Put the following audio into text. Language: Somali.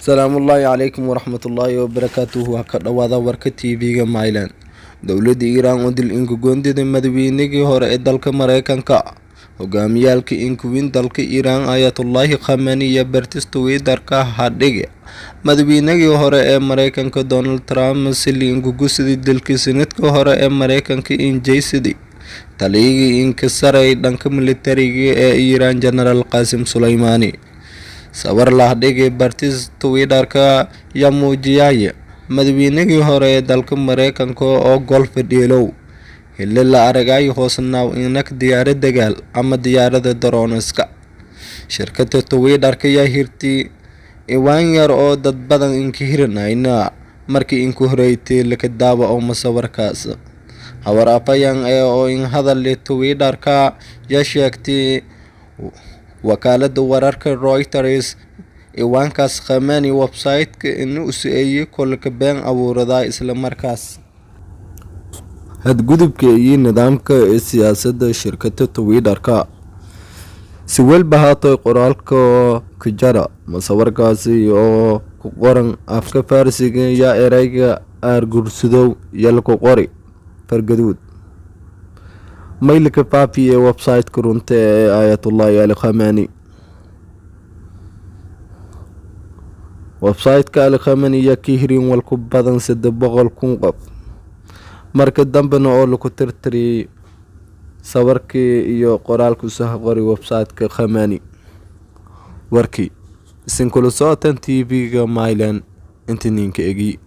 السلام الله عليكم ورحمة الله وبركاته. هكذا وضع ورك تي في مايلاند دولة إيران ودل إنكو جندي مدوينيجي هور إدالك مريكان كا وقاميالك إنكو وين دالك إيران آيات الله خامنية برتستوي داركا هاديجي مدوينيجي هور مريكان كا دونالد ترامب سيلي إنكو جسدي دلك سنتكو هور مريكان كا إن جيسدي تليجي إنك سراي دانك ملتريجي إيران جنرال قاسم سليماني sawir la dhigay bartis Twitter-ka yaa muujiyay madaxweynihii hore ee dalka Mareykanka oo golf dheelow xilli la aragay hoosnaaw inak diyaarad dagaal ama diyaarada drone-ska shirkadda Twitter-ka yaa hirtay iwaan yar oo dad badan inka hiranayna markii inku horeeytay la ka daawa oo masawirkaas hawaraapayaan oo in hadal Twitter-ka yaa sheegtay wakaalada wararka Reuters iwaankaas khamaani website-ka inuu siiyay kolka been abuurada isla markaas hadgudubka iyo nidaamka siyaasadda shirkadda Twitter-ka si walba haato qoraalka ka jara masawirkaasi oo ku qoran afka Farsiga yaa erayga argursudow yalku qori fargaduud maylka faafiye website kurunta ee ayatullah ali khamenei website-ka ali khamenei yaa ka hirin walku badan 700,000 qof marka dambena oo lagu tirtiri sawirkii iyo qoraalku soo qori website-ka khamenei warkii isin kula socotan TV-ga Maayland inta ninka egi